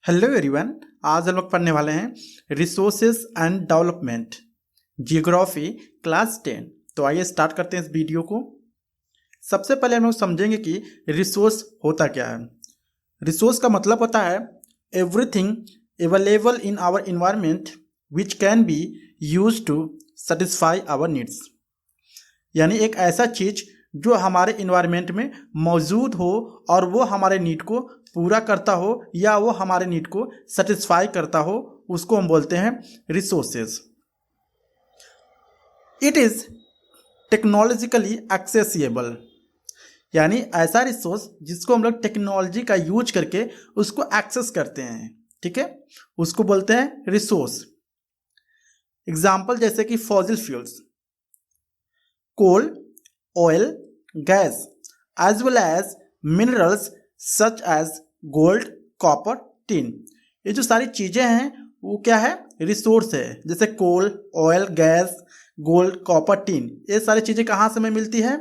Hello everyone. आज हम लोग पढ़ने वाले हैं resources and development, geography, class 10। तो आइए स्टार्ट करते हैं इस वीडियो को। सबसे पहले हम लोग समझेंगे कि रिसोर्स होता क्या है। रिसोर्स का मतलब होता है everything available in our environment which can be use to satisfy our needs, यानी एक ऐसा चीज़ जो हमारे इन्वायरमेंट में मौजूद हो और वो हमारे नीड को पूरा करता हो या वो हमारे नीड को सेटिस्फाई करता हो, उसको हम बोलते हैं resources. It is technologically accessible, यानी ऐसा रिसोर्स जिसको हम लोग टेक्नोलॉजी का यूज करके उसको एक्सेस करते हैं, ठीक है, उसको बोलते हैं रिसोर्स। एग्जाम्पल जैसे कि फॉसिल फ्यूल्स, कोल, oil, gas, as well as minerals such as gold, copper, tin। ये जो सारी चीज़ें हैं वो क्या है, रिसोर्स है। जैसे coal, oil, gas, gold, copper, tin, ये सारी चीज़ें कहाँ से हमें मिलती है,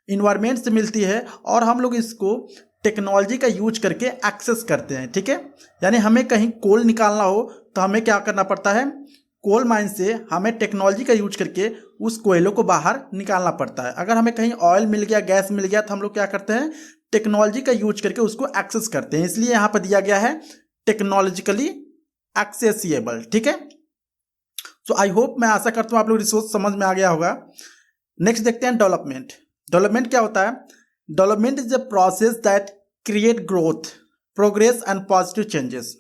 इन्वायरमेंट से मिलती है और हम लोग इसको टेक्नोलॉजी का यूज करके एक्सेस करते हैं, ठीक है। यानी हमें कहीं कोल निकालना हो तो हमें क्या करना पड़ता है, कोल माइन से हमें टेक्नोलॉजी का यूज करके उस कोयलों को बाहर निकालना पड़ता है। अगर हमें कहीं ऑयल मिल गया, गैस मिल गया, तो हम लोग क्या करते हैं, टेक्नोलॉजी का यूज करके उसको एक्सेस करते हैं। इसलिए यहाँ पर दिया गया है टेक्नोलॉजिकली एक्सेसिबल, ठीक है। सो आई होप, मैं आशा करता हूँ आप लोग रिसोर्स समझ में आ गया होगा। नेक्स्ट देखते हैं डेवलपमेंट। डेवलपमेंट क्या होता है? Development is a process that create growth, progress and positive changes.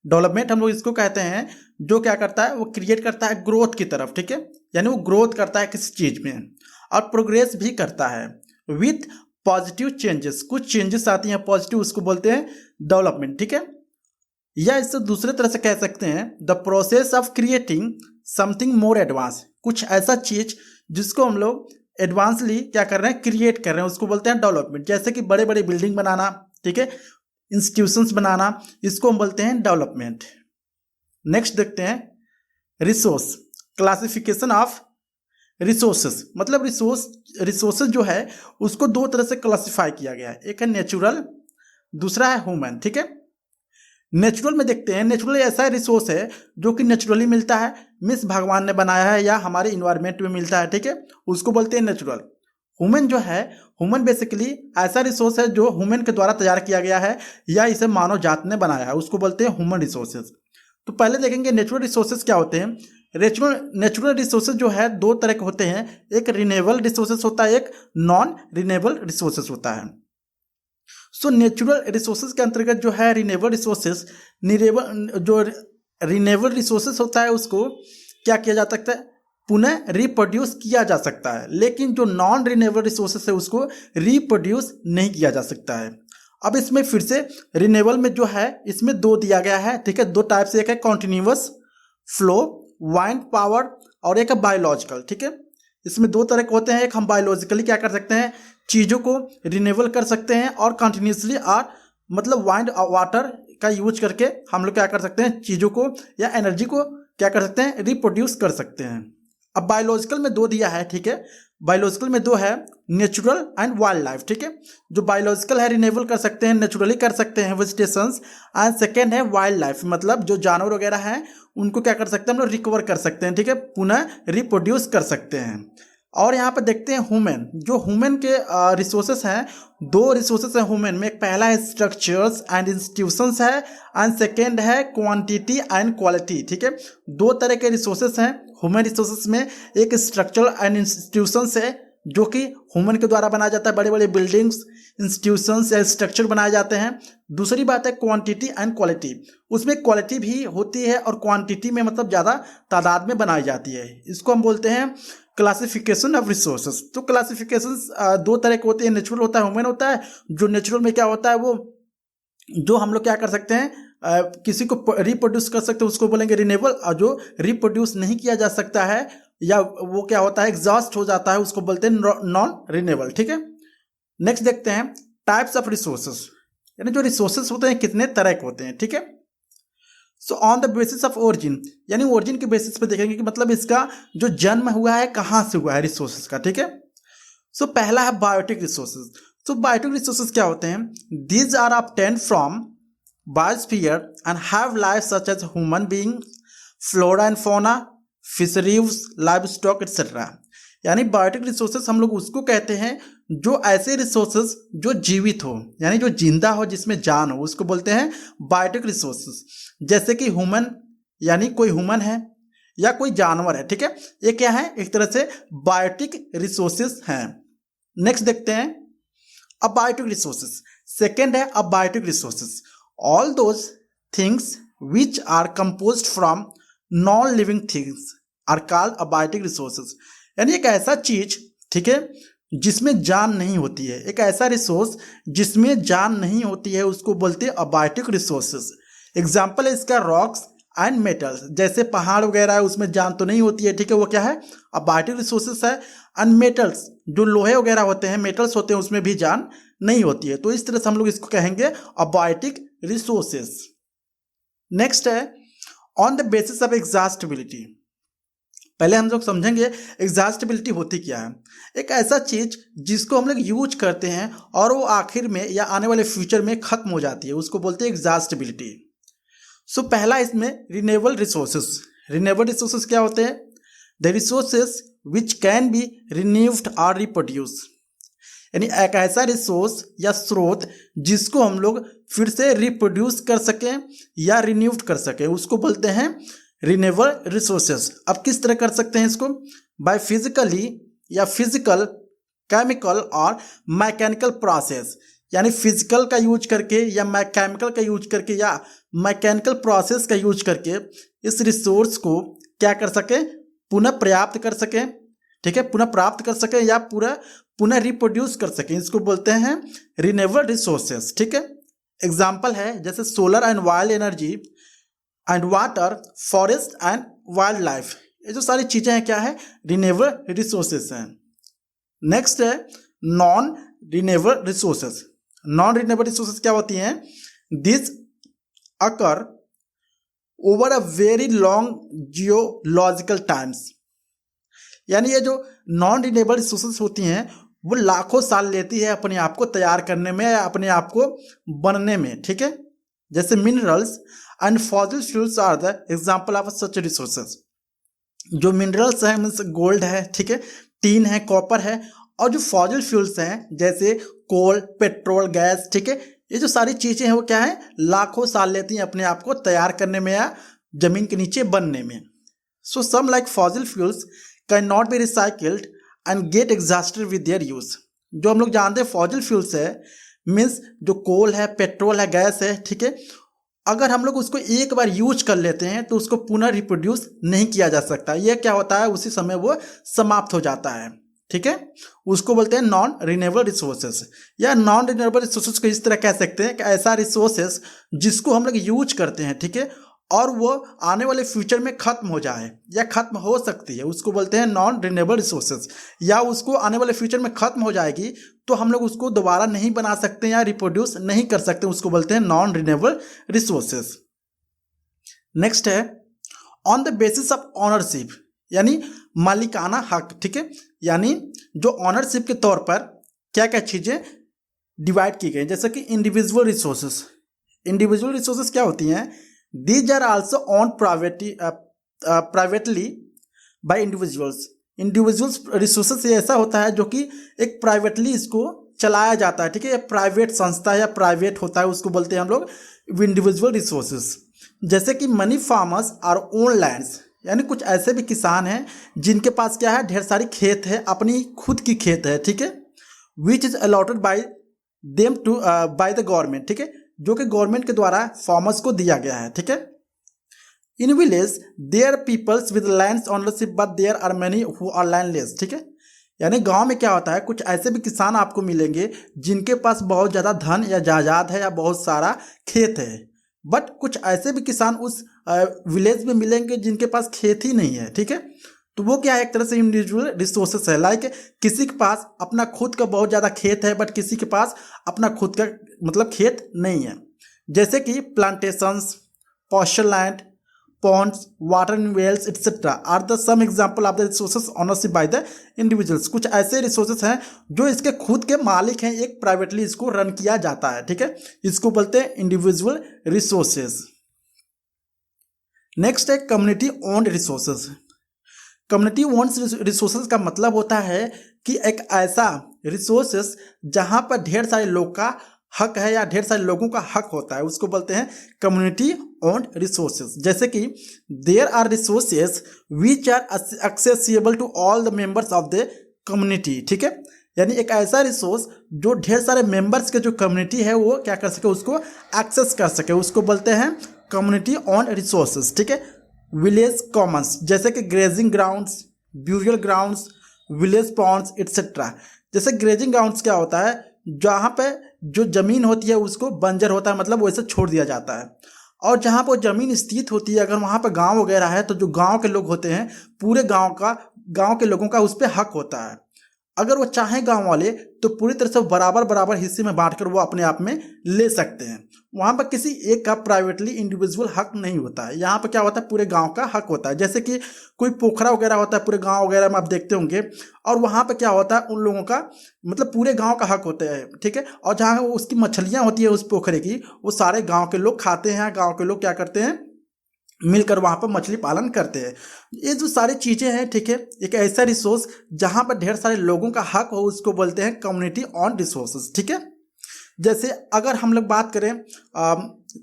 Development हम लोग इसको कहते हैं जो क्या करता है, वो क्रिएट करता है ग्रोथ की तरफ, ठीक है, यानी वो ग्रोथ करता है किसी चीज में और प्रोग्रेस भी करता है विथ पॉजिटिव चेंजेस। कुछ चेंजेस आती हैं पॉजिटिव, उसको बोलते हैं डेवलपमेंट, ठीक है। या इससे दूसरे तरह से कह सकते हैं the process of creating something more advance. कुछ ऐसा चीज जिसको हम लोग एडवांसली क्या कर रहे हैं, क्रिएट कर रहे हैं, उसको बोलते हैं डेवलपमेंट। जैसे कि बड़े बड़े बिल्डिंग बनाना, ठीक है, इंस्टीट्यूशंस बनाना, इसको हम बोलते हैं डेवलपमेंट। नेक्स्ट देखते हैं रिसोर्स, क्लासिफिकेशन ऑफ रिसोर्सेस। मतलब रिसोर्सेस जो है उसको दो तरह से क्लासिफाई किया गया है, एक है नेचुरल, दूसरा है ह्यूमन, ठीक है। नेचुरल में देखते हैं, नेचुरल ऐसा रिसोर्स है जो कि नेचुरली मिलता है, मिस भगवान ने बनाया है या हमारे इन्वायरमेंट में मिलता है, ठीक है, उसको बोलते हैं नेचुरल। ह्यूमन जो है, ह्यूमन बेसिकली ऐसा रिसोर्स है जो ह्यूमन के द्वारा तैयार किया गया है या इसे मानव जात ने बनाया है, उसको बोलते हैं ह्यूमन रिसोर्सेज। तो पहले देखेंगे नेचुरल रिसोर्सेज क्या होते हैं। नेचुरल रिसोर्सेज जो है दो तरह के होते हैं, एक रिन्यूएबल रिसोर्सेज होता है, एक नॉन रिन्यूएबल रिसोर्सेज होता है। सो नेचुरल रिसोर्सेज के अंतर्गत जो है रिन्यूएबल रिसोर्सेज, जो रिन्यूएबल रिसोर्सेज होता है उसको क्या किया जा सकता है, पुनः रिप्रोड्यूस किया जा सकता है, लेकिन जो नॉन रिन्यूएबल रिसोर्सेज है उसको रिप्रोड्यूस नहीं किया जा सकता है। अब इसमें फिर से रिन्यूएबल में जो है इसमें दो दिया गया है, ठीक है, दो टाइप से, एक है कॉन्टिन्यूअस फ्लो वाइंड पावर और एक है बायोलॉजिकल, ठीक है। इसमें दो तरह के होते हैं, एक हम बायोलॉजिकली क्या कर सकते हैं, चीज़ों को रिन्यूएबल कर सकते हैं, और कंटिन्यूसली और मतलब वाइंड वाटर का यूज करके हम लोग क्या कर सकते हैं, चीज़ों को या एनर्जी को क्या कर सकते हैं, रिप्रोड्यूस कर सकते हैं। अब बायोलॉजिकल में दो दिया है, ठीक है, बायोलॉजिकल में दो है, नेचुरल एंड वाइल्ड लाइफ, ठीक है। जो बायोलॉजिकल है रिन्यूएबल कर सकते हैं, नेचुरली कर सकते हैं वेजिटेशंस, एंड सेकेंड है वाइल्ड लाइफ, मतलब जो जानवर वगैरह हैं उनको क्या कर सकते हैं, हम लोग रिकवर कर सकते हैं, ठीक है, पुनः रिप्रोड्यूस कर सकते हैं। और यहाँ पर देखते हैं ह्यूमन, जो ह्यूमन के रिसोर्सेस हैं, दो रिसोर्सेस हैं ह्यूमन में, एक पहला है स्ट्रक्चर्स एंड इंस्टीट्यूशंस है, एंड सेकेंड है क्वांटिटी एंड क्वालिटी, ठीक है। दो तरह के रिसोर्सेस हैं ह्यूमन रिसोर्सेस में, एक स्ट्रक्चरल एंड इंस्टीट्यूशंस है जो कि ह्यूमन के द्वारा बनाया जाता है, बड़े बड़े बिल्डिंग्स, इंस्टीट्यूशंस या स्ट्रक्चर बनाए जाते हैं। दूसरी बात है क्वांटिटी एंड क्वालिटी, उसमें क्वालिटी भी होती है और क्वांटिटी में मतलब ज़्यादा तादाद में बनाई जाती है, इसको हम बोलते हैं क्लासिफिकेशन ऑफ रिसोर्सेस। तो क्लासिफिकेशन दो तरह के होते हैं, नेचुरल होता है, ह्यूमन होता है। जो नेचुरल में क्या होता है, वो जो हम लोग क्या कर सकते हैं, किसी को रिप्रोड्यूस कर सकते हैं उसको बोलेंगे रिन्यूएबल, और जो रिप्रोड्यूस नहीं किया जा सकता है या वो क्या होता है, एग्जॉस्ट हो जाता है, उसको बोलते हैं नॉन रिन्यूएबल, ठीक है। नेक्स्ट देखते हैं टाइप्स ऑफ रिसोर्सेस, यानी जो रिसोर्सेस होते हैं कितने तरह के होते हैं, ठीक है। So on the basis of origin, यानी ओरिजिन के बेसिस पे देखेंगे कि मतलब इसका जो जन्म हुआ है कहाँ से हुआ है रिसोर्सेज का, ठीक है। सो पहला है बायोटिक रिसोर्सेज। तो बायोटिक रिसोर्सेज क्या होते हैं, these are obtained from biosphere and have life such as human beings, flora and fauna, fisheries, livestock etc. यानी बायोटिक रिसोर्सेस हम लोग उसको कहते हैं जो ऐसे रिसोर्सेस जो जीवित हो, यानी जो जिंदा हो, जिसमें जान हो, उसको बोलते हैं बायोटिक रिसोर्सेस। जैसे कि ह्यूमन, यानी कोई ह्यूमन है या कोई जानवर है, ठीक है, ये क्या है, एक तरह से बायोटिक रिसोर्सेस हैं। नेक्स्ट देखते हैं अबायोटिक रिसोर्सेस। सेकेंड है abiotic resources, all those things which are composed from non living things are called abiotic resources. यानी एक ऐसा चीज, ठीक है, जिसमें जान नहीं होती है, एक ऐसा रिसोर्स जिसमें जान नहीं होती है, उसको बोलते हैं अबायोटिक रिसोर्सेस। एग्जाम्पल है इसका रॉक्स एंड मेटल्स, जैसे पहाड़ वगैरह है उसमें जान तो नहीं होती है, ठीक है, वो क्या है, अबायोटिक रिसोर्सेस है। एंड मेटल्स, जो लोहे वगैरह होते हैं, मेटल्स होते हैं, उसमें भी जान नहीं होती है, तो इस तरह से हम लोग इसको कहेंगे अबायोटिक रिसोर्सेस। नेक्स्ट है on the basis of exhaustibility. पहले हम लोग समझेंगे एग्जॉस्टिबिलिटी होती क्या है। एक ऐसा चीज जिसको हम लोग यूज करते हैं और वो आखिर में या आने वाले फ्यूचर में खत्म हो जाती है, उसको बोलते हैं एग्जॉस्टिबिलिटी। सो पहला इसमें रिन्यूएबल रिसोर्सेस। रिन्यूएबल रिसोर्सेस क्या होते हैं, the resources which can be renewed और रिप्रोड्यूस। यानी एक ऐसा रिसोर्स या स्रोत जिसको हम लोग फिर से रिप्रोड्यूस कर सकें या रिन्यूव्ड कर सकें, उसको बोलते हैं रिन्यूएबल रिसोर्सेस। अब किस तरह कर सकते हैं इसको, बाय फिजिकली या फिजिकल, केमिकल और मैकेनिकल प्रोसेस। यानी फिजिकल का यूज करके या केमिकल का यूज करके या मैकेनिकल प्रोसेस का यूज करके इस रिसोर्स को क्या कर सके, पुनः प्राप्त कर सके, ठीक है, पुनः प्राप्त कर सके या पुनः रिप्रोड्यूस कर सके, इसको बोलते हैं रिन्यूएबल रिसोर्सेस, ठीक है। एग्जाम्पल है जैसे solar and wild energy and water, forest and wild life, ये जो सारी चीजें हैं क्या है, रिन्यूएबल रिसोर्सेस हैं। नेक्स्ट है non renewable resources. Non renewable resources क्या होती हैं, this occur over a very long geological times. यानी ये जो नॉन रिन्यूएबल रिसोर्सेस होती हैं वो लाखों साल लेती है अपने आप को तैयार करने में या अपने आप को बनने में, ठीक है। जैसे minerals and fossil fuels are the example of such resources. जो मिनरल्स हैं मीन्स गोल्ड है, ठीक है, टीन है, कॉपर है, और जो फॉसिल फ्यूल्स हैं जैसे कोल, पेट्रोल, गैस, ठीक है, ये जो सारी चीजें हैं वो क्या है, लाखों साल लेती हैं अपने आप को तैयार करने में या जमीन के नीचे बनने में। So some like fossil fuels can not be recycled and get exhausted with their use. जो हम लोग जानते हैं फॉसिल फ्यूल्स है मीन्स जो कोल है, पेट्रोल है, गैस है, ठीक है, अगर हम लोग उसको एक बार यूज कर लेते हैं तो उसको पुनः रिप्रोड्यूस नहीं किया जा सकता। यह क्या होता है, उसी समय वो समाप्त हो जाता है, ठीक है, उसको बोलते हैं नॉन रिन्यूएबल रिसोर्सेस। या नॉन रिन्यूएबल रिसोर्सेस को इस तरह कह सकते हैं कि ऐसा रिसोर्सेस जिसको हम लोग यूज करते हैं, ठीक है, और वो आने वाले फ्यूचर में खत्म हो जाए या खत्म हो सकती है, उसको बोलते हैं नॉन रिन्यूएबल रिसोर्सेज। या उसको आने वाले फ्यूचर में खत्म हो जाएगी तो हम लोग उसको दोबारा नहीं बना सकते या रिप्रोड्यूस नहीं कर सकते, उसको बोलते हैं नॉन रिन्यूएबल रिसोर्सेज। नेक्स्ट है on the basis of ownership, यानी मालिकाना हक, ठीक है, यानी जो ऑनरशिप के तौर पर क्या क्या चीजें डिवाइड की गई, जैसे कि इंडिविजुअल रिसोर्सेज। इंडिविजुअल रिसोर्सेज क्या होती हैं, these are also owned privately by individuals। Individuals resources ये ऐसा होता है जो कि एक प्राइवेटली इसको चलाया जाता है, ठीक है, प्राइवेट संस्था या प्राइवेट होता है, उसको बोलते हैं हम लोग इंडिविजुअल रिसोर्सेस। जैसे कि money farmers our own lands, यानी कुछ ऐसे भी किसान हैं जिनके पास क्या है, ढेर सारी खेत है, अपनी खुद की खेत है, ठीक है, which is allotted by them to by the government, ठीक है, जो कि गवर्नमेंट के द्वारा फार्मर्स को दिया गया है, ठीक है। In village there peoples with lands ownership but there are many who are landless, ठीक है, यानी गांव में क्या होता है, कुछ ऐसे भी किसान आपको मिलेंगे जिनके पास बहुत ज़्यादा धन या जायदाद है या बहुत सारा खेत है, बट कुछ ऐसे भी किसान उस विलेज में मिलेंगे जिनके पास खेत ही नहीं है, ठीक है, तो वो क्या है, एक तरह से इंडिविजुअल रिसोर्सेस है। लाइक किसी के पास अपना खुद का बहुत ज़्यादा खेत है बट किसी के पास अपना खुद का मतलब खेत नहीं है, जैसे कि plantations, pasture land, ponds, water in wells, etc. are the some example of the resources ownership by the individuals. कुछ ऐसे रिसोर्सेस हैं जो इसके खुद के मालिक हैं, एक प्राइवेटली इसको रन किया जाता है, ठीक है, इसको बोलते हैं इंडिविजुअल रिसोर्सेज। नेक्स्ट है community owned resources. Community owned resources का मतलब होता है कि एक ऐसा रिसोर्सेस जहां पर ढेर सारे लोग का हक है या ढेर सारे लोगों का हक होता है, उसको बोलते हैं कम्युनिटी ओन्ड रिसोर्सेज। जैसे कि there are resources which are accessible to all the members of the community, ठीक है, यानी एक ऐसा रिसोर्स जो ढेर सारे मेंबर्स के जो कम्युनिटी है वो क्या कर सके, उसको एक्सेस कर सके, उसको बोलते हैं कम्युनिटी ओन्ड रिसोर्सेज, ठीक है। विलेज कॉमन्स जैसे कि grazing grounds, burial grounds, village ponds etcetera. जैसे ग्रेजिंग ग्राउंड्स क्या होता है, जहाँ पे जो जमीन होती है उसको बंजर होता है, मतलब वैसे छोड़ दिया जाता है, और जहाँ पर जमीन स्थित होती है अगर वहाँ पर गांव वगैरह है तो जो गांव के लोग होते हैं पूरे गांव के लोगों का उस पर हक होता है। अगर वो चाहें गांव वाले तो पूरी तरह से बराबर बराबर हिस्से में बांटकर वो अपने आप में ले सकते हैं। वहाँ पर किसी एक का प्राइवेटली इंडिविजुअल हक नहीं होता है, यहाँ पर क्या होता है पूरे गांव का हक होता है। जैसे कि कोई पोखरा वगैरह होता है पूरे गांव वगैरह में आप देखते होंगे, और वहाँ पर क्या होता है उन लोगों का मतलब पूरे गांव का हक होता है, ठीक है, और जहाँ उसकी मछलियाँ होती है उस पोखरे की वो सारे गाँव के लोग खाते हैं, गाँव के लोग क्या करते हैं मिलकर वहाँ पर मछली पालन करते हैं। ये जो सारी चीज़ें हैं, ठीक है, एक ऐसा रिसोर्स जहाँ पर ढेर सारे लोगों का हक हो उसको बोलते हैं कम्युनिटी ऑन रिसोर्सेज, ठीक है। जैसे अगर हम लोग बात करें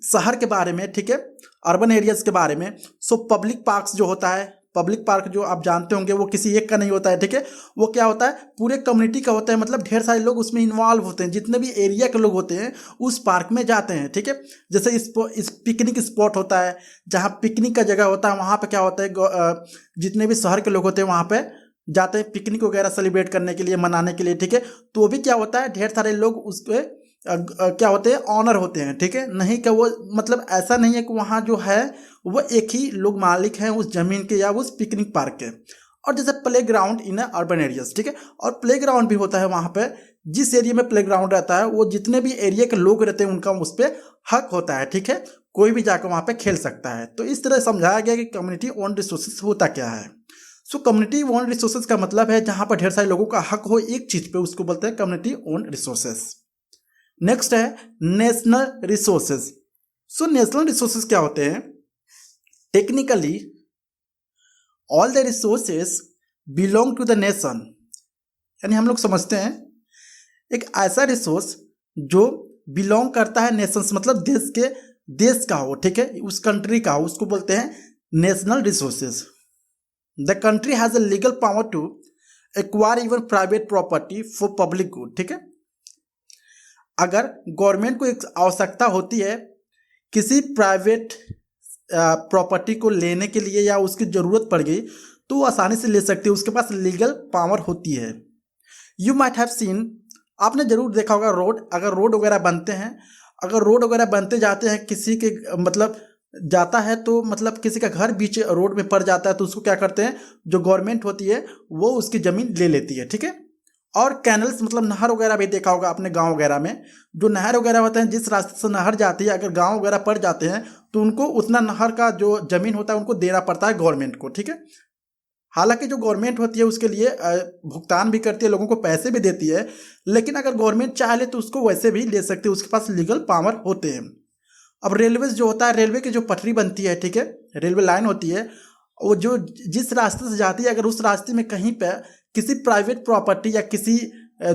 शहर के बारे में, ठीक है, अर्बन एरियाज के बारे में, सो पब्लिक पार्क्स जो होता है, पब्लिक पार्क जो आप जानते होंगे वो किसी एक का नहीं होता है, ठीक है, वो क्या होता है पूरे कम्युनिटी का होता है, मतलब ढेर सारे लोग उसमें इन्वॉल्व होते हैं, जितने भी एरिया के लोग होते हैं उस पार्क में जाते हैं, ठीक है। जैसे इस पिकनिक स्पॉट होता है, जहाँ पिकनिक का जगह होता है, वहाँ पे क्या होता है जितने भी शहर के लोग होते हैं वहाँ पे जाते हैं पिकनिक वगैरह सेलिब्रेट करने के लिए, मनाने के लिए, ठीक है। तो वो भी क्या होता है ढेर सारे लोग उस पर क्या होते हैं ऑनर होते हैं, ठीक है, नहीं कि वो मतलब ऐसा नहीं है कि वहाँ जो है वो एक ही लोग मालिक हैं उस जमीन के या उस पिकनिक पार्क के। और जैसे play ground in urban areas, ठीक है, और प्ले ग्राउंड भी होता है वहाँ पे, जिस एरिया में प्ले ग्राउंड रहता है वो जितने भी एरिया के लोग रहते हैं उनका उस पर हक होता है, ठीक है, कोई भी जाकर वहाँ पे खेल सकता है। तो इस तरह समझाया गया कि कम्युनिटी ओन रिसोर्सेज होता क्या है। सो कम्युनिटी ओन रिसोर्सेज का मतलब है जहाँ पर ढेर सारे लोगों का हक हो एक चीज पे, उसको बोलते हैं कम्युनिटी ओन रिसोर्सेज। नेक्स्ट है national resources. So national resources क्या होते हैं, technically all the resources belong to the nation, यानी हम लोग समझते हैं एक ऐसा रिसोर्स जो बिलोंग करता है नेशंस, मतलब देश का हो, ठीक है, उस कंट्री का हो, उसको बोलते हैं national resources. The country has a legal power to acquire even private property for public good, ठीक है। अगर गवर्नमेंट को एक आवश्यकता होती है किसी प्राइवेट प्रॉपर्टी को लेने के लिए या उसकी ज़रूरत पड़ गई तो वो आसानी से ले सकती है, उसके पास लीगल पावर होती है। यू माइट हैव सीन, आपने ज़रूर देखा होगा अगर रोड वगैरह बनते हैं, अगर रोड वगैरह बनते जाते हैं किसी के मतलब जाता है तो मतलब किसी का घर बीच रोड में पड़ जाता है तो उसको क्या करते हैं जो गवर्नमेंट होती है वो उसकी ज़मीन ले लेती है, ठीक है। और कैनल्स मतलब नहर वगैरह भी देखा होगा आपने, गांव वगैरह में जो नहर वगैरह होते हैं जिस रास्ते से नहर जाती है अगर गांव वगैरह पड़ जाते हैं तो उनको उतना नहर का जो जमीन होता है उनको देना पड़ता है गवर्नमेंट को, ठीक है। हालांकि जो गवर्नमेंट होती है उसके लिए भुगतान भी करती है, लोगों को पैसे भी देती है, लेकिन अगर गवर्नमेंट चाहे ले तो उसको वैसे भी ले सकती है, उसके पास लीगल पावर होते हैं। अब रेलवे जो होता है, रेलवे की जो पटरी बनती है, ठीक है, रेलवे लाइन होती है, वो जो जिस रास्ते से जाती है अगर उस रास्ते में कहीं पर किसी प्राइवेट प्रॉपर्टी या किसी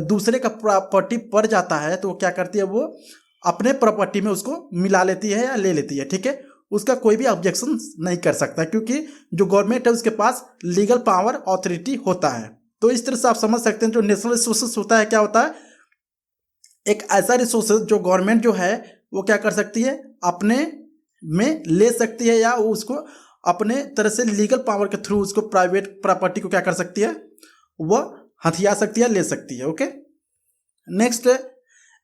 दूसरे का प्रॉपर्टी पड़ जाता है तो वो क्या करती है वो अपने प्रॉपर्टी में उसको मिला लेती है या ले लेती है, ठीक है। उसका कोई भी ऑब्जेक्शन नहीं कर सकता क्योंकि जो गवर्नमेंट है उसके पास लीगल पावर ऑथोरिटी होता है। तो इस तरह से आप समझ सकते हैं जो नेशनल रिसोर्सेज होता है क्या होता है, एक ऐसा रिसोर्सेज जो गवर्नमेंट जो है वो क्या कर सकती है अपने में ले सकती है या वो उसको अपने तरह से लीगल पावर के थ्रू उसको प्राइवेट प्रॉपर्टी को क्या कर सकती है वो हथिया सकती है, ले सकती है, ओके। नेक्स्ट है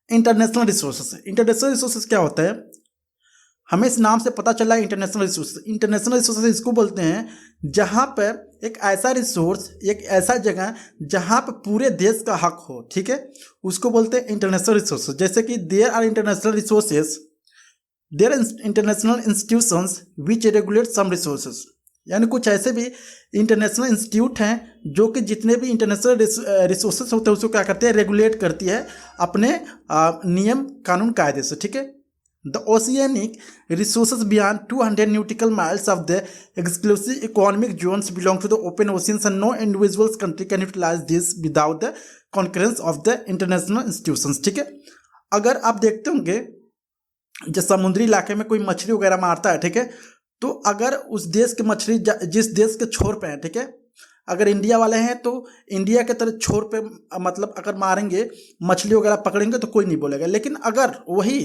इंटरनेशनल रिसोर्सेज। इंटरनेशनल रिसोर्सेज क्या होता है, हमें इस नाम से पता चला इंटरनेशनल रिसोर्सेज। इंटरनेशनल रिसोर्सेज इसको बोलते हैं जहां पर एक ऐसा रिसोर्स, एक ऐसा जगह जहां पर पूरे देश का हक हो, ठीक है, उसको बोलते हैं इंटरनेशनल रिसोर्सेज। जैसे कि there are international resources there international institutions which regulate some resources, यानी कुछ ऐसे भी इंटरनेशनल इंस्टीट्यूट हैं जो कि जितने भी इंटरनेशनल रिसोर्सेज होते हैं उसको क्या करते हैं, रेगुलेट करती है अपने नियम कानून कायदे से, ठीक है। The oceanic resources beyond 200 nautical miles of the exclusive economic zones belong to the open oceans and no individuals country can utilise this without the concurrence of the international institutions, ठीक है। अगर आप देखते होंगे जो समुद्री इलाके में कोई मछली वगैरह मारता है, ठीक है, तो अगर उस देश के मछली जिस देश के छोर पे है, ठीक है, अगर इंडिया वाले हैं तो इंडिया के तरह छोर पे मतलब अगर मारेंगे मछली वगैरह पकड़ेंगे तो कोई नहीं बोलेगा, लेकिन अगर वही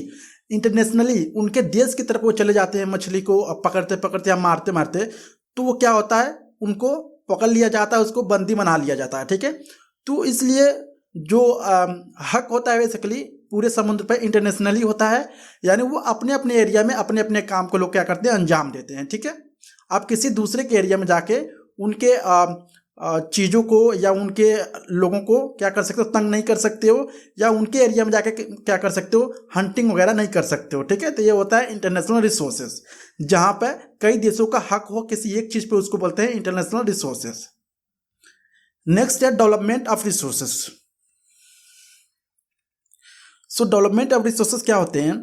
इंटरनेशनली उनके देश की तरफ वो चले जाते हैं मछली को पकड़ते पकड़ते या मारते मारते, तो वो क्या होता है, उनको पकड़ लिया जाता है, उसको बंदी बना लिया जाता है, ठीक है। तो इसलिए जो हक होता है बेसिकली पूरे समुद्र पर इंटरनेशनली होता है, यानी वो अपने अपने एरिया में अपने अपने काम को लोग क्या करते हैं, अंजाम देते हैं, ठीक है। आप किसी दूसरे के एरिया में जाके उनके चीज़ों को या उनके लोगों को क्या कर सकते हो, तंग नहीं कर सकते हो, या उनके एरिया में जाके क्या कर सकते हो, हंटिंग वगैरह नहीं कर सकते हो, ठीक है। तो ये होता है इंटरनेशनल रिसोर्सेज, जहाँ पर कई देशों का हक हो किसी एक चीज़ पे, उसको बोलते हैं इंटरनेशनल रिसोर्सेज। नेक्स्ट है development of resources. So development of resources क्या होते हैं,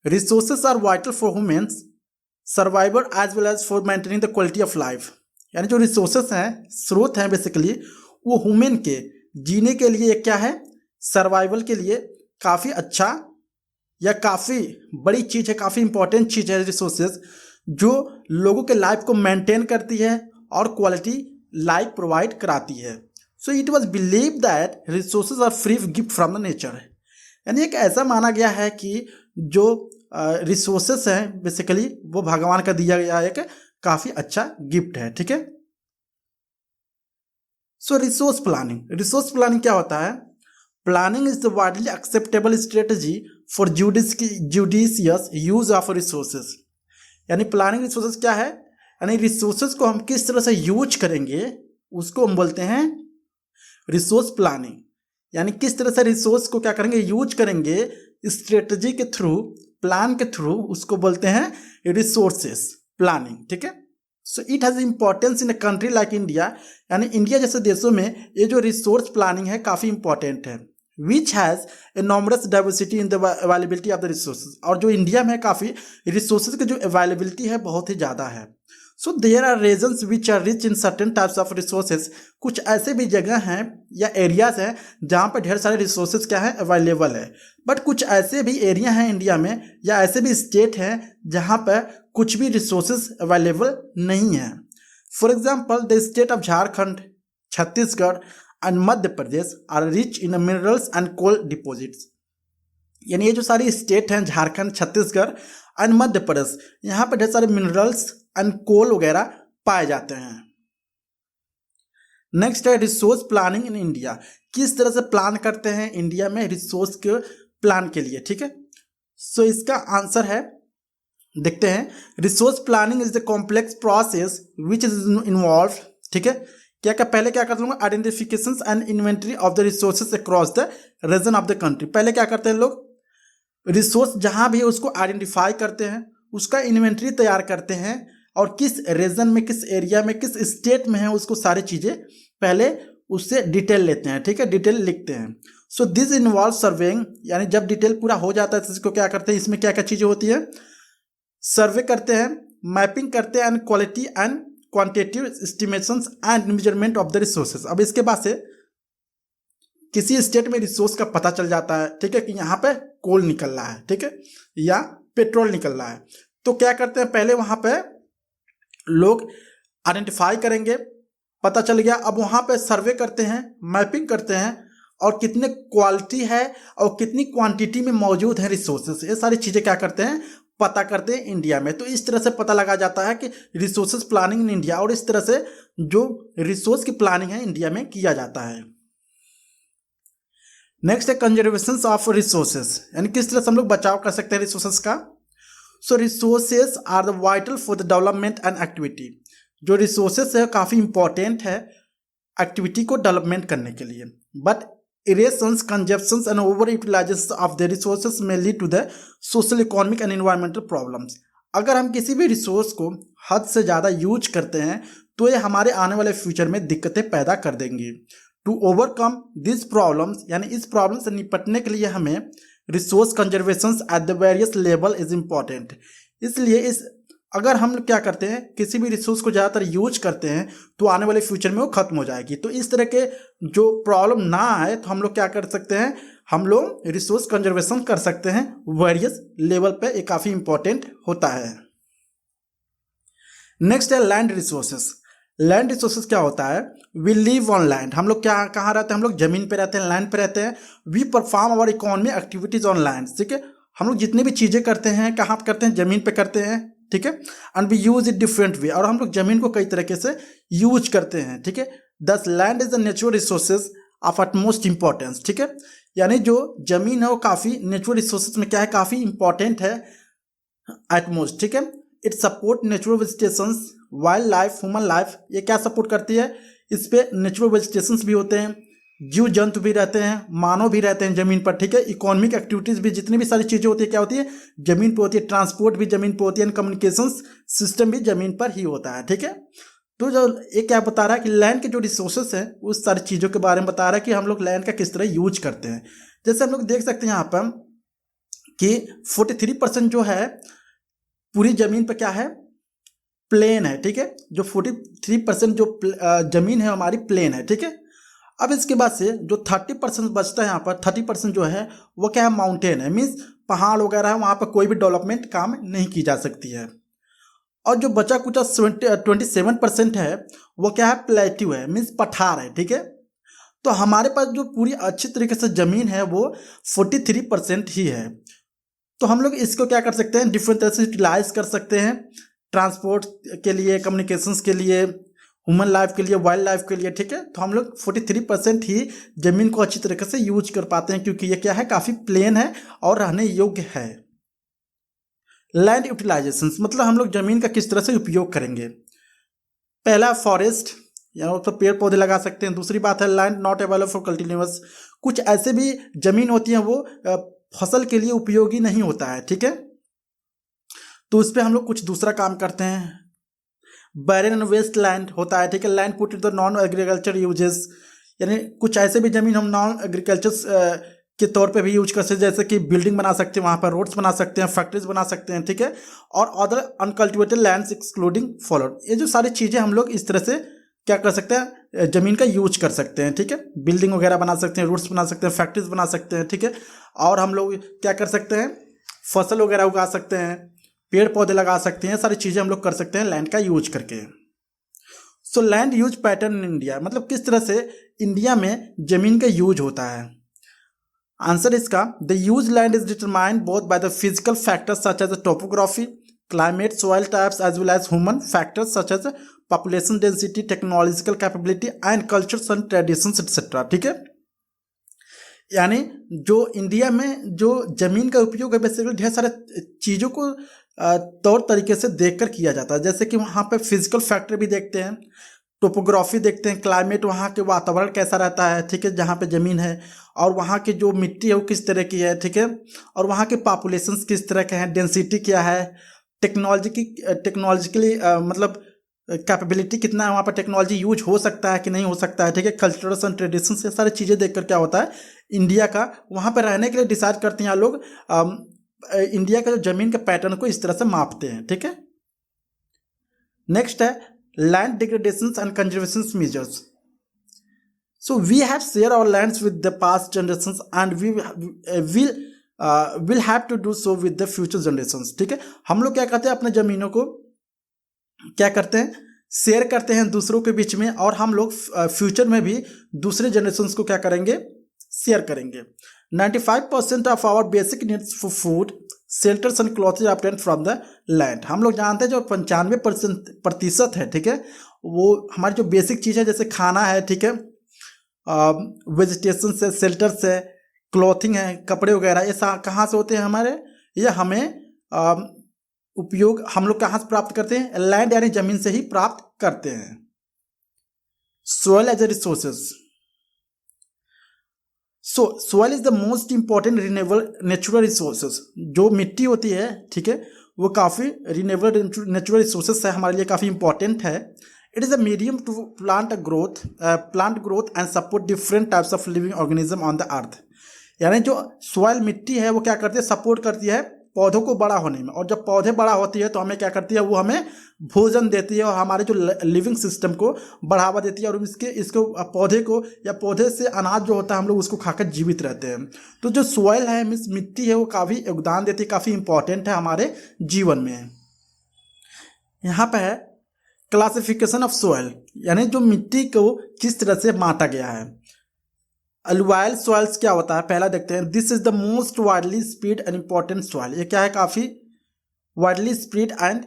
resources are vital for humans survival as well as for maintaining the quality of life, यानी जो रिसोर्सेज हैं, स्रोत हैं बेसिकली, वो ह्यूमन के जीने के लिए क्या है, सर्वाइवल के लिए काफ़ी अच्छा या काफ़ी बड़ी चीज़ है, काफ़ी इंपॉर्टेंट चीज़ है रिसोर्सेज, जो लोगों के लाइफ को मेंटेन करती है और क्वालिटी लाइफ प्रोवाइड कराती है। So it was believe that resources are free gift from the nature, यानी एक ऐसा माना गया है कि जो रिसोर्सेस हैं बेसिकली वो भगवान का दिया गया एक काफ़ी अच्छा गिफ्ट है, ठीक है। सो रिसोर्स प्लानिंग क्या होता है, planning is the widely acceptable strategy for judicious use of resources, यानी प्लानिंग रिसोर्सेज क्या है, यानी रिसोर्सेज को हम किस तरह से यूज करेंगे उसको हम बोलते हैं रिसोर्स प्लानिंग, यानी किस तरह से रिसोर्स को क्या करेंगे, यूज करेंगे स्ट्रेटजी के थ्रू, प्लान के थ्रू, उसको बोलते हैं रिसोर्सेस प्लानिंग, ठीक है। So it has importance in a country like India, यानी इंडिया जैसे देशों में ये जो रिसोर्स प्लानिंग है काफ़ी इंपॉर्टेंट है, which has enormous diversity in the availability of the resources, और जो इंडिया में काफ़ी रिसोर्सेज की जो अवेलेबिलिटी है बहुत ही ज़्यादा है। So there are regions which are rich in certain types of resources, कुछ ऐसे भी जगह हैं या एरियाज हैं जहाँ पर ढेर सारे रिसोर्सेज क्या है, अवेलेबल है, बट कुछ ऐसे भी एरिया हैं इंडिया में या ऐसे भी स्टेट हैं जहाँ पर कुछ भी रिसोर्सेज अवेलेबल नहीं है। For example the state of Jharkhand, Chhattisgarh and Madhya Pradesh are rich in minerals and coal deposits, यानी ये जो सारी स्टेट हैं झारखंड, छत्तीसगढ़ एंड मध्य प्रदेश, यहाँ पर ढेर सारे मिनरल्स एंड कोल वगैरह पाए जाते हैं। नेक्स्ट है रिसोर्स प्लानिंग इन इंडिया, किस तरह से प्लान करते हैं इंडिया में रिसोर्स के प्लान के लिए, ठीक है। सो इसका आंसर है, देखते हैं, resource planning is the complex process which is involve, ठीक है। क्या पहले क्या करते हैं, identification and inventory of the resources across the region of the country, पहले क्या करते हैं लोग, रिसोर्स जहां भी है उसको आइडेंटिफाई करते हैं, उसका इन्वेंट्री तैयार करते हैं, और किस रीजन में, किस एरिया में, किस स्टेट में है, उसको सारी चीज़ें पहले उससे डिटेल लेते हैं, ठीक है, डिटेल लिखते हैं। सो दिस इन्वॉल्व सर्वेइंग, यानी जब डिटेल पूरा हो जाता है तो इसको क्या करते हैं, इसमें क्या क्या चीज़ें होती है, सर्वे करते हैं, मैपिंग करते हैं, and quality and quantitative estimations and measurement of the resources. अब इसके बाद से किसी स्टेट में रिसोर्स का पता चल जाता है, ठीक है, कि यहाँ पे कोल निकल रहा है, ठीक है, या पेट्रोल निकल रहा है, तो क्या करते हैं, पहले वहाँ पे लोग आइडेंटिफाई करेंगे, पता चल गया, अब वहाँ पे सर्वे करते हैं, मैपिंग करते हैं, और कितने क्वालिटी है और कितनी क्वांटिटी में मौजूद है रिसोर्सेज, ये सारी चीज़ें क्या करते हैं, पता करते हैं इंडिया में। तो इस तरह से पता लगा जाता है कि रिसोर्सेज प्लानिंग इन इंडिया, और इस तरह से जो रिसोर्स की प्लानिंग है इंडिया में किया जाता है। नेक्स्ट है कंजर्वेशन ऑफ रिसोर्सेज, यानी किस तरह से हम लोग बचाव कर सकते हैं रिसोर्सेज का। So resources are the vital for the development and activity, जो रिसोर्सेज है काफ़ी इंपॉर्टेंट है एक्टिविटी को डेवलपमेंट करने के लिए, but irrations, consumptions and over utilization of the resources may lead to the social, economic and environmental problems. अगर हम किसी भी रिसोर्स को हद से ज़्यादा यूज करते हैं तो ये हमारे आने वाले फ्यूचर में दिक्कतें पैदा कर देंगी. टू ओवरकम दिस प्रॉब्लम्स, यानी इस प्रॉब्लम से निपटने के लिए हमें resource conservation at the various level is important. इसलिए अगर हम क्या करते हैं, किसी भी रिसोर्स को ज़्यादातर यूज करते हैं तो आने वाले फ्यूचर में वो खत्म हो जाएगी. तो इस तरह के जो प्रॉब्लम ना आए तो हम लोग क्या कर सकते हैं, हम लोग रिसोर्स कंजर्वेशन कर सकते हैं वेरियस लेवल पे. ये काफ़ी इंपॉर्टेंट होता है. नेक्स्ट है लैंड रिसोर्सेस. लैंड रिसोर्सेस क्या होता है, वी लिव ऑन लैंड. हम लोग क्या कहाँ रहते हैं, हम लोग जमीन पे रहते हैं, लैंड पे रहते हैं. We perform our economy activities on land. ठीक है, हम लोग जितनी भी चीज़ें करते हैं कहाँ करते हैं, जमीन पे करते हैं. ठीक है, and we use it different way. और हम लोग जमीन को कई तरीके से यूज करते हैं. ठीक है, दस land is the natural resources of utmost importance. ठीक है, यानी जो जमीन है वो काफ़ी नेचुरल रिसोर्सेज में क्या है, काफ़ी इंपॉर्टेंट है एटमोस्ट. ठीक है, it support natural vegetations, wild life, human life. ये क्या सपोर्ट करती है, इस पे नेचुरल वेजिटेशंस भी होते हैं, जीव जंतु भी रहते हैं, मानव भी रहते हैं जमीन पर. ठीक है, इकोनॉमिक एक्टिविटीज़ भी, जितनी भी सारी चीज़ें होती है क्या होती है, जमीन पर होती है. ट्रांसपोर्ट भी जमीन पर होती है, कम्युनिकेशन सिस्टम भी जमीन पर ही होता है. ठीक है, तो जो ये क्या बता रहा है कि लैंड के जो रिसोर्सेस हैं उस सारी चीज़ों के बारे में बता रहा है कि हम लोग लैंड का किस तरह यूज करते हैं. जैसे हम लोग देख सकते हैं यहाँ पर कि 43% जो है पूरी जमीन पर क्या है, प्लेन है. ठीक है, जो 43% जो जमीन है हमारी प्लेन है. ठीक है, अब इसके बाद से जो 30% बचता है यहाँ पर, 30% जो है वो क्या है, माउंटेन है. मीन्स पहाड़ वगैरह है, वहाँ पर कोई भी डेवलपमेंट काम नहीं की जा सकती है. और जो बचा कुचा 27% है वो क्या है, प्लेट्यू है, मीन्स पठार है. ठीक है, तो हमारे पास जो पूरी अच्छी तरीके से ज़मीन है वो 43% ही है. तो हम लोग इसको क्या कर सकते हैं, डिफरेंट तरह से यूटिलाइज कर सकते हैं, ट्रांसपोर्ट के लिए, कम्युनिकेशंस के लिए, ह्यूमन लाइफ के लिए, वाइल्ड लाइफ के लिए. ठीक है, तो हम लोग 43% ही ज़मीन को अच्छी तरीके से यूज कर पाते हैं क्योंकि ये क्या है, काफ़ी प्लेन है और रहने योग्य है. लैंड यूटिलाइजेशन मतलब हम लोग ज़मीन का किस तरह से उपयोग करेंगे. पहला फॉरेस्ट, या तो पेड़ पौधे लगा सकते हैं. दूसरी बात है लैंड नॉट अवेलेबल फॉर कल्टीन्यूअस. कुछ ऐसे भी ज़मीन होती हैं वो फसल के लिए उपयोगी नहीं होता है. ठीक है, तो उस पर हम लोग कुछ दूसरा काम करते हैं. बैरन एंड वेस्ट लैंड होता है. ठीक है, land put in the non agriculture uses, यानी कुछ ऐसे भी ज़मीन हम नॉन एग्रीकल्चर के तौर पे भी यूज कर सकते हैं, जैसे कि बिल्डिंग बना सकते हैं, वहाँ पर रोड्स बना सकते हैं, फैक्ट्रीज बना सकते हैं. ठीक है, और other uncultivated lands excluding followed. ये जो सारी चीज़ें हम लोग इस तरह से क्या कर सकते हैं, ज़मीन का यूज कर सकते हैं. ठीक है, बिल्डिंग वगैरह बना सकते हैं, रोड्स बना सकते हैं, फैक्ट्रीज बना सकते हैं. ठीक है, और हम लोग क्या कर सकते हैं, फसल वगैरह उगा सकते हैं, पेड़ पौधे लगा सकते हैं. सारी चीज़ें हम लोग कर सकते हैं लैंड का यूज करके. So land use pattern in India, मतलब किस तरह से इंडिया में ज़मीन का यूज होता है. आंसर इसका, the use land is determined both by the physical factors such as topography, climate, soil types as well as human factors such as population density, technological capability and cultures and traditions etcetera. ठीक है, यानी जो India में जो ज़मीन का उपयोग है बेसिकली ढेर सारे चीज़ों को तौर तरीके से देखकर किया जाता है. जैसे कि वहाँ पे फिजिकल फैक्टर भी देखते हैं, टोपोग्राफी देखते हैं, क्लाइमेट, वहाँ के वातावरण कैसा रहता है. ठीक है, जहाँ पे ज़मीन है, और वहाँ की जो मिट्टी है वो किस तरह की है. ठीक है, और वहाँ के पॉपुलेशंस किस तरह के हैं, डेंसिटी क्या है, टेक्नोलॉजिकली मतलब कैपेबिलिटी कितना है, वहाँ पर टेक्नोलॉजी यूज हो सकता है कि नहीं हो सकता है. ठीक है, कल्चरल्स एंड ट्रेडिशंस, ये सारी चीज़ें देखकर क्या होता है, इंडिया का वहाँ पर रहने के लिए डिसाइड करते हैं लोग. इंडिया का जो ज़मीन के पैटर्न को इस तरह से मापते हैं. ठीक है, नेक्स्ट है land degradation and conservation measures. So we have share our lands with the past generations and we will have to do so with the future generations. ठीक है, हम लोग क्या करते हैं, अपने ज़मीनों को क्या करते हैं, शेयर करते हैं दूसरों के बीच में, और हम लोग फ्यूचर में भी दूसरे जनरेशंस को क्या करेंगे, शेयर करेंगे. 95% of our basic needs for food, shelters and clothes obtained from the land. हम लोग जानते हैं जो 95% है. ठीक है, वो हमारी जो बेसिक चीज़ है, जैसे खाना है. ठीक है, वेजिटेशन से, शेल्टर से, क्लॉथिंग है, कपड़े वगैरह, ये कहाँ से होते हैं हमारे, ये हमें उपयोग हम लोग कहाँ से प्राप्त करते हैं, लैंड यानी जमीन से ही प्राप्त करते हैं. Soil as a resources. So soil is the most important renewable natural resources. जो मिट्टी होती है, ठीक है, वो काफ़ी रिन्यूएबल नेचुरल रिसोर्सेज है, हमारे लिए काफ़ी इंपॉर्टेंट है। It is a medium to plant growth and support different types of living organism on the earth. यानी जो सॉइल मिट्टी है वो क्या करती है, सपोर्ट करती है पौधों को बड़ा होने में, और जब पौधे बड़ा होती है तो हमें क्या करती है, वो हमें भोजन देती है और हमारे जो लिविंग सिस्टम को बढ़ावा देती है, और इसको पौधे को या पौधे से अनाज जो होता है हम लोग उसको खाकर जीवित रहते हैं। तो जो सॉइल है, मीन्स मिट्टी है, वो काफ़ी योगदान देती है, काफ़ी इंपॉर्टेंट है हमारे जीवन में। यहाँ पे है क्लासिफिकेशन ऑफ सॉइल, यानी जो मिट्टी को किस तरह से बांटा गया है। अलुवाइल सॉइल्स क्या होता है, पहला देखते हैं। This is the most widely spread and important soil. ये क्या है, काफ़ी widely spread and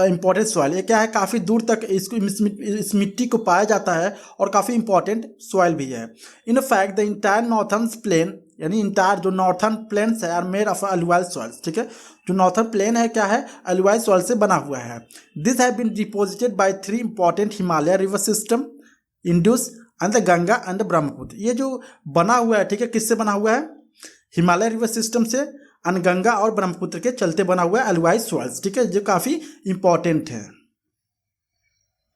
important soil. ये क्या है, काफ़ी दूर तक इस मिट्टी को पाया जाता है और काफ़ी इंपॉर्टेंट सॉइल भी है। In fact the entire northern plain, यानी इंटायर जो नॉर्थर्न प्लेन्स है, are made of alluvial soils. ठीक है, जो नॉर्थर्न प्लेन है क्या है, अलुवाइल सॉइल से बना हुआ है। This have been deposited by 3 important Himalaya river system, Indus and the Ganga and the Brahmaputra. ये जो बना हुआ है, ठीक है, किससे बना हुआ है, हिमालय रिवर सिस्टम से, एंड गंगा और ब्रह्मपुत्र के चलते बना हुआ है अलुवाइल सॉइल्स। ठीक है, जो काफ़ी इंपॉर्टेंट है।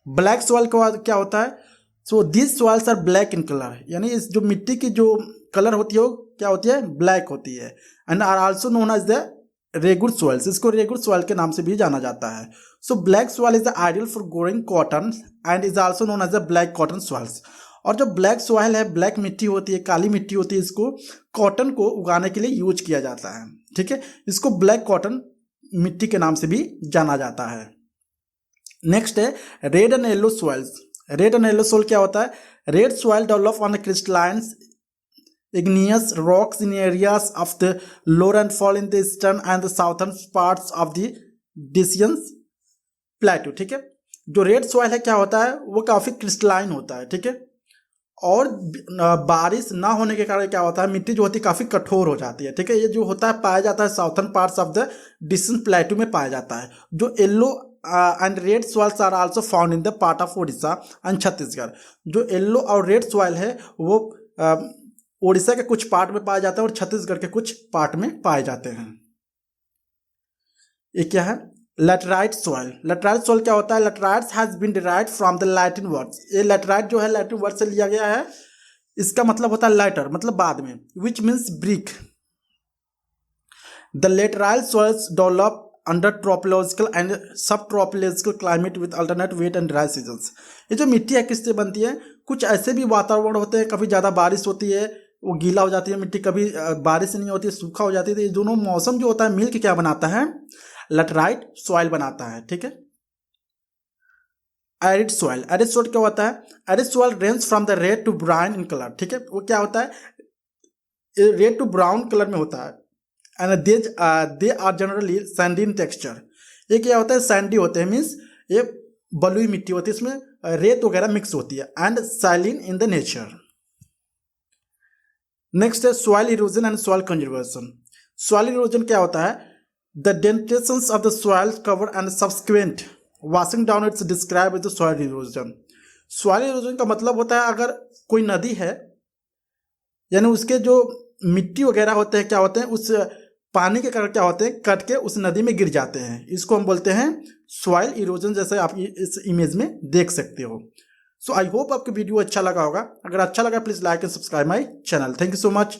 ब्लैक सॉइल का क्या होता है, so this soils are black in colour, यानी इस जो मिट्टी की जो कलर होती है वो क्या होती है, ब्लैक होती है। And are also known as the regur soils, इसको रेगुड सॉइल के नाम से भी जाना जाता है। So black soil is the ideal for growing cotton and is also known as the black cotton soils. और जो ब्लैक सॉइल है, ब्लैक मिट्टी होती है, काली मिट्टी होती है, इसको कॉटन को उगाने के लिए यूज किया जाता है। ठीक है, इसको ब्लैक कॉटन मिट्टी के नाम से भी जाना जाता है। नेक्स्ट है red and yellow soils. Red and yellow soil क्या होता है, red soil develop on crystalline igneous rocks in areas of the lower and fall in the eastern and the southern parts of the Decian plateau। ठीक है, जो red soil है क्या होता है, वो काफ़ी क्रिस्टलाइन होता है। ठीक है, और बारिश ना होने के कारण क्या होता है, मिट्टी जो होती है काफ़ी कठोर हो जाती है। ठीक है, ये जो होता है पाया जाता है southern parts of the Deccan plateau में पाया जाता है। जो yellow and red soils are also found in the part of Orissa and Chhattisgarh. जो येलो और रेड सॉइल है वो उड़ीसा के कुछ पार्ट में पाया जाता है और छत्तीसगढ़ के कुछ पार्ट में पाए जाते हैं। ये क्या है, लैटेराइट सॉइल। लैटेराइट सॉइल क्या होता है, laterites has been derived from the Latin words. ये लैटेराइट जो है लैटिन वर्ड से लिया गया है। इसका मतलब होता है लैटर, मतलब बाद में, which means brick. The laterite soils develop under tropological and sub tropological climate with alternate wet and dry seasons. ये जो मिट्टी है किससे बनती है, कुछ ऐसे भी वातावरण होते हैं, कभी ज़्यादा बारिश होती है वो गीला हो जाती है मिट्टी, कभी बारिश नहीं होती है सूखा हो जाती है। तो ये दोनों मौसम जो होता है मिल के क्या बनाता है, लैटेराइट सॉइल बनाता है। ठीक है, एरिड सॉइल। एरिड सॉइल क्या होता है, arid soil range from the red to brown in colour. ठीक है, वो क्या होता है, रेड टू ब्राउन कलर में होता है। And they are generally sandy in texture. ये क्या होता है, सैंडी होते हैं, मीन्स ये बलुई मिट्टी होती है, इसमें रेत वगैरह मिक्स होती है। And saline in the nature. Next है soil erosion and soil conservation. Soil erosion क्या होता है, the denudations of the soil cover and subsequent washing down its describe with soil erosion. Soil erosion का मतलब होता है, अगर कोई नदी है यानी उसके जो मिट्टी वगैरह होते हैं क्या होते हैं, उस पानी के कारण क्या होते हैं, कट के उस नदी में गिर जाते हैं। इसको हम बोलते हैं सॉइल इरोजन, जैसे आप इस इमेज में देख सकते हो। सो आई होप आपको वीडियो अच्छा लगा होगा। अगर अच्छा लगा please like and subscribe my channel. Thank you so much.